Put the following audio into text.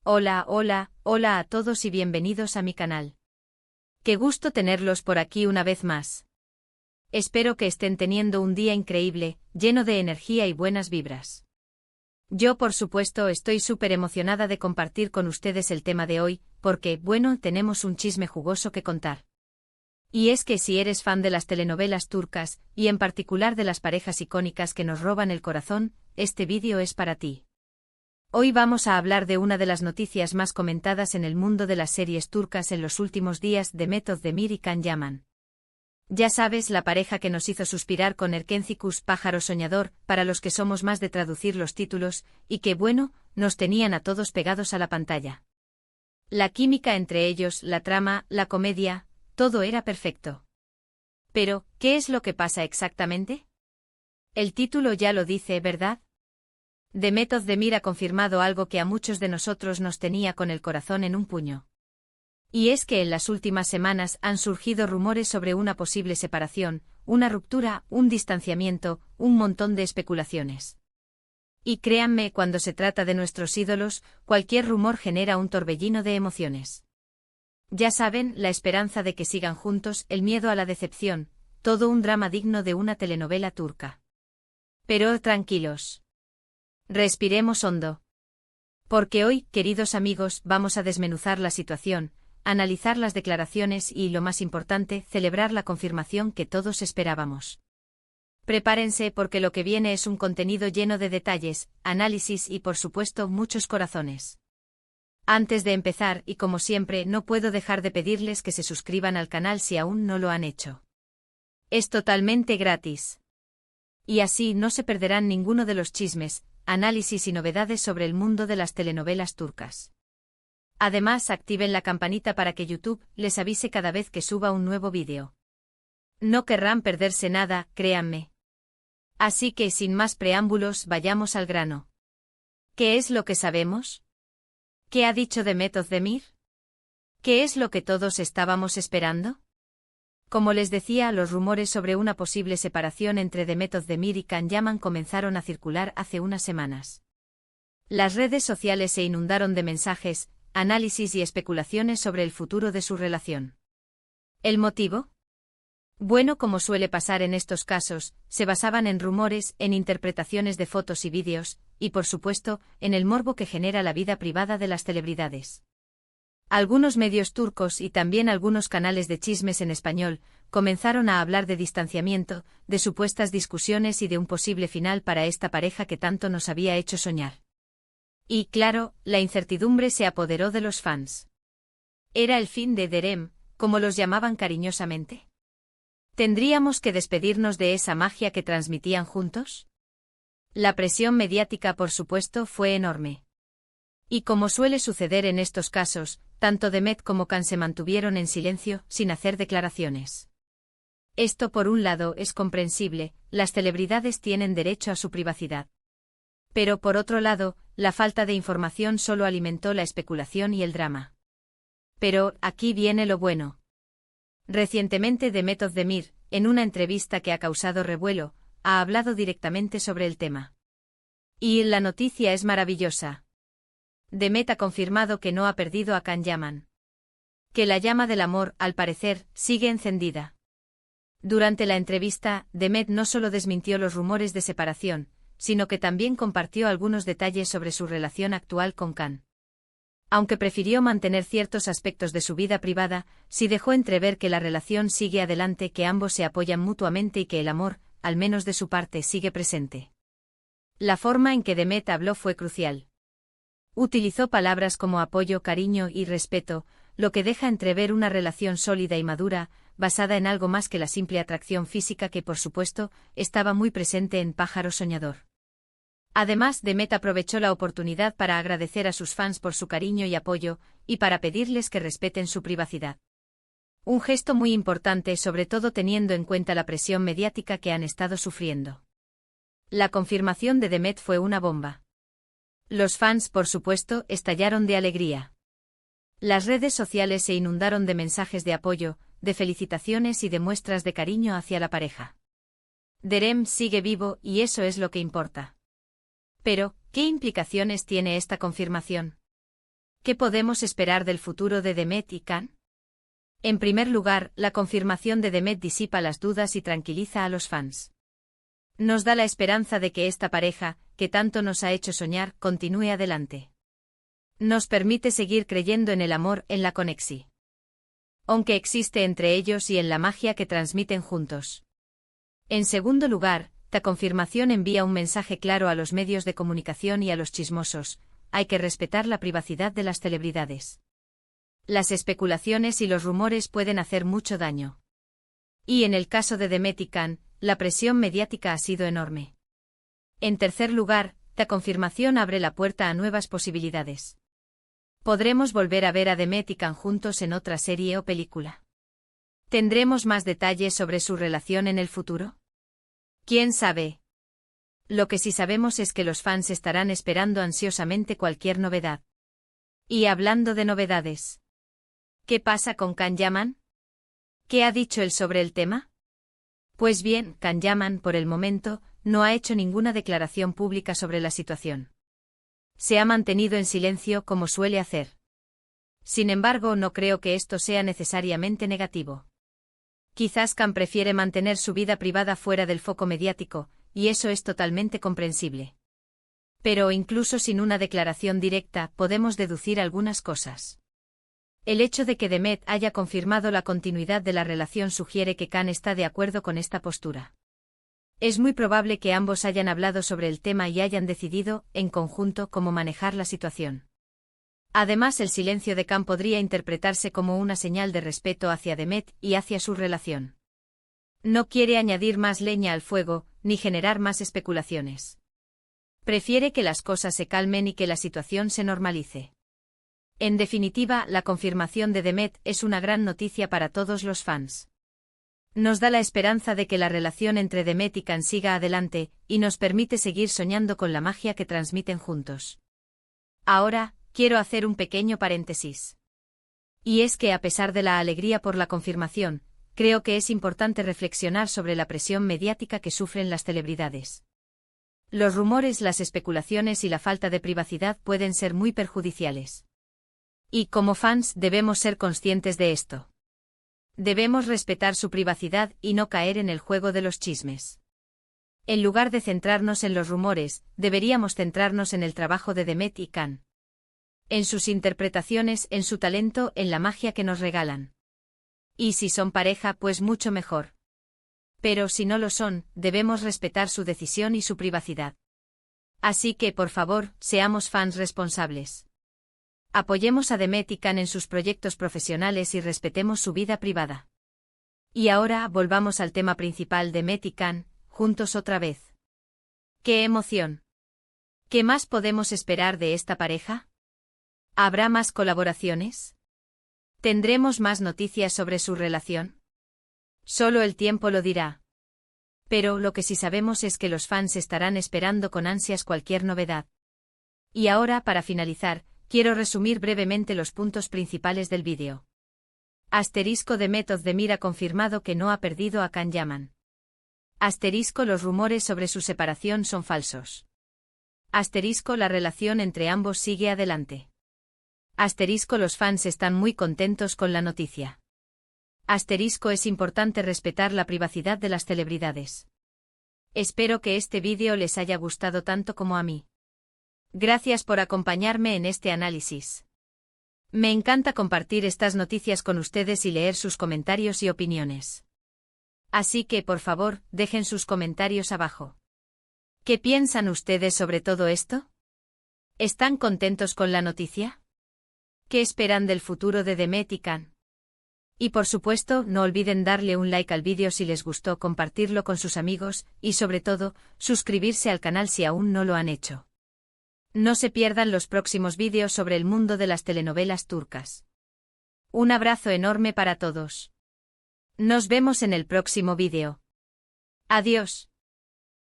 Hola, hola, hola a todos y bienvenidos a mi canal. Qué gusto tenerlos por aquí una vez más. Espero que estén teniendo un día increíble, lleno de energía y buenas vibras. Yo, por supuesto, estoy súper emocionada de compartir con ustedes el tema de hoy, porque, bueno, tenemos un chisme jugoso que contar. Y es que si eres fan de las telenovelas turcas, y en particular de las parejas icónicas que nos roban el corazón, este vídeo es para ti. Hoy vamos a hablar de una de las noticias más comentadas en el mundo de las series turcas en los últimos días, Demet Özdemir y Can Yaman. Ya sabes, la pareja que nos hizo suspirar con Erkencikus, pájaro soñador, para los que somos más de traducir los títulos, y que, bueno, nos tenían a todos pegados a la pantalla. La química entre ellos, la trama, la comedia, todo era perfecto. Pero, ¿qué es lo que pasa exactamente? El título ya lo dice, ¿verdad? Demet Özdemir ha confirmado algo que a muchos de nosotros nos tenía con el corazón en un puño. Y es que en las últimas semanas han surgido rumores sobre una posible separación, una ruptura, un distanciamiento, un montón de especulaciones. Y créanme, cuando se trata de nuestros ídolos, cualquier rumor genera un torbellino de emociones. Ya saben, la esperanza de que sigan juntos, el miedo a la decepción, todo un drama digno de una telenovela turca. Pero tranquilos. Respiremos hondo. Porque hoy, queridos amigos, vamos a desmenuzar la situación, analizar las declaraciones y, lo más importante, celebrar la confirmación que todos esperábamos. Prepárense porque lo que viene es un contenido lleno de detalles, análisis y, por supuesto, muchos corazones. Antes de empezar, y como siempre, no puedo dejar de pedirles que se suscriban al canal si aún no lo han hecho. Es totalmente gratis. Y así no se perderán ninguno de los chismes, análisis y novedades sobre el mundo de las telenovelas turcas. Además, activen la campanita para que YouTube les avise cada vez que suba un nuevo vídeo. No querrán perderse nada, créanme. Así que, sin más preámbulos, vayamos al grano. ¿Qué es lo que sabemos? ¿Qué ha dicho Demet Özdemir? ¿Qué es lo que todos estábamos esperando? Como les decía, los rumores sobre una posible separación entre Demet Özdemir y Can Yaman comenzaron a circular hace unas semanas. Las redes sociales se inundaron de mensajes, análisis y especulaciones sobre el futuro de su relación. ¿El motivo? Bueno, como suele pasar en estos casos, se basaban en rumores, en interpretaciones de fotos y vídeos, y por supuesto, en el morbo que genera la vida privada de las celebridades. Algunos medios turcos y también algunos canales de chismes en español comenzaron a hablar de distanciamiento, de supuestas discusiones y de un posible final para esta pareja que tanto nos había hecho soñar. Y claro, la incertidumbre se apoderó de los fans. ¿Era el fin de Derem, como los llamaban cariñosamente? ¿Tendríamos que despedirnos de esa magia que transmitían juntos? La presión mediática, por supuesto, fue enorme. Y como suele suceder en estos casos, tanto Demet como Can se mantuvieron en silencio, sin hacer declaraciones. Esto por un lado es comprensible, las celebridades tienen derecho a su privacidad. Pero por otro lado, la falta de información solo alimentó la especulación y el drama. Pero, aquí viene lo bueno. Recientemente Demet Özdemir, en una entrevista que ha causado revuelo, ha hablado directamente sobre el tema. Y la noticia es maravillosa. Demet ha confirmado que no ha perdido a Can Yaman. Que la llama del amor, al parecer, sigue encendida. Durante la entrevista, Demet no solo desmintió los rumores de separación, sino que también compartió algunos detalles sobre su relación actual con Can. Aunque prefirió mantener ciertos aspectos de su vida privada, sí dejó entrever que la relación sigue adelante, que ambos se apoyan mutuamente y que el amor, al menos de su parte, sigue presente. La forma en que Demet habló fue crucial. Utilizó palabras como apoyo, cariño y respeto, lo que deja entrever una relación sólida y madura, basada en algo más que la simple atracción física que, por supuesto, estaba muy presente en Pájaro Soñador. Además, Demet aprovechó la oportunidad para agradecer a sus fans por su cariño y apoyo, y para pedirles que respeten su privacidad. Un gesto muy importante, sobre todo teniendo en cuenta la presión mediática que han estado sufriendo. La confirmación de Demet fue una bomba. Los fans, por supuesto, estallaron de alegría. Las redes sociales se inundaron de mensajes de apoyo, de felicitaciones y de muestras de cariño hacia la pareja. Derem sigue vivo y eso es lo que importa. Pero, ¿qué implicaciones tiene esta confirmación? ¿Qué podemos esperar del futuro de Demet y Can? En primer lugar, la confirmación de Demet disipa las dudas y tranquiliza a los fans. Nos da la esperanza de que esta pareja, que tanto nos ha hecho soñar, continúe adelante. Nos permite seguir creyendo en el amor, en la conexión aunque existe entre ellos y en la magia que transmiten juntos. En segundo lugar, la confirmación envía un mensaje claro a los medios de comunicación y a los chismosos: hay que respetar la privacidad de las celebridades. Las especulaciones y los rumores pueden hacer mucho daño. Y en el caso de Demet y Can, la presión mediática ha sido enorme. En tercer lugar, la confirmación abre la puerta a nuevas posibilidades. ¿Podremos volver a ver a Demet y Can juntos en otra serie o película? ¿Tendremos más detalles sobre su relación en el futuro? ¿Quién sabe? Lo que sí sabemos es que los fans estarán esperando ansiosamente cualquier novedad. Y hablando de novedades, ¿qué pasa con Can Yaman? ¿Qué ha dicho él sobre el tema? Pues bien, Can Yaman, por el momento, no ha hecho ninguna declaración pública sobre la situación. Se ha mantenido en silencio como suele hacer. Sin embargo, no creo que esto sea necesariamente negativo. Quizás Can prefiere mantener su vida privada fuera del foco mediático, y eso es totalmente comprensible. Pero incluso sin una declaración directa, podemos deducir algunas cosas. El hecho de que Demet haya confirmado la continuidad de la relación sugiere que Can está de acuerdo con esta postura. Es muy probable que ambos hayan hablado sobre el tema y hayan decidido, en conjunto, cómo manejar la situación. Además, el silencio de Can podría interpretarse como una señal de respeto hacia Demet y hacia su relación. No quiere añadir más leña al fuego, ni generar más especulaciones. Prefiere que las cosas se calmen y que la situación se normalice. En definitiva, la confirmación de Demet es una gran noticia para todos los fans. Nos da la esperanza de que la relación entre Demet y Can siga adelante, y nos permite seguir soñando con la magia que transmiten juntos. Ahora, quiero hacer un pequeño paréntesis. Y es que a pesar de la alegría por la confirmación, creo que es importante reflexionar sobre la presión mediática que sufren las celebridades. Los rumores, las especulaciones y la falta de privacidad pueden ser muy perjudiciales. Y como fans debemos ser conscientes de esto. Debemos respetar su privacidad y no caer en el juego de los chismes. En lugar de centrarnos en los rumores, deberíamos centrarnos en el trabajo de Demet y Can. En sus interpretaciones, en su talento, en la magia que nos regalan. Y si son pareja, pues mucho mejor. Pero si no lo son, debemos respetar su decisión y su privacidad. Así que, por favor, seamos fans responsables. Apoyemos a Demet y Can en sus proyectos profesionales y respetemos su vida privada. Y ahora volvamos al tema principal: Demet y Can, juntos otra vez. ¡Qué emoción! ¿Qué más podemos esperar de esta pareja? ¿Habrá más colaboraciones? ¿Tendremos más noticias sobre su relación? Solo el tiempo lo dirá. Pero lo que sí sabemos es que los fans estarán esperando con ansias cualquier novedad. Y ahora, para finalizar, quiero resumir brevemente los puntos principales del vídeo. Asterisco: Demet Özdemir ha confirmado que no ha perdido a Can Yaman. Asterisco: los rumores sobre su separación son falsos. Asterisco: la relación entre ambos sigue adelante. Asterisco: los fans están muy contentos con la noticia. Asterisco: es importante respetar la privacidad de las celebridades. Espero que este vídeo les haya gustado tanto como a mí. Gracias por acompañarme en este análisis. Me encanta compartir estas noticias con ustedes y leer sus comentarios y opiniones. Así que, por favor, dejen sus comentarios abajo. ¿Qué piensan ustedes sobre todo esto? ¿Están contentos con la noticia? ¿Qué esperan del futuro de Demet y Can? Y por supuesto, no olviden darle un like al vídeo si les gustó, compartirlo con sus amigos, y sobre todo, suscribirse al canal si aún no lo han hecho. No se pierdan los próximos vídeos sobre el mundo de las telenovelas turcas. Un abrazo enorme para todos. Nos vemos en el próximo vídeo. Adiós.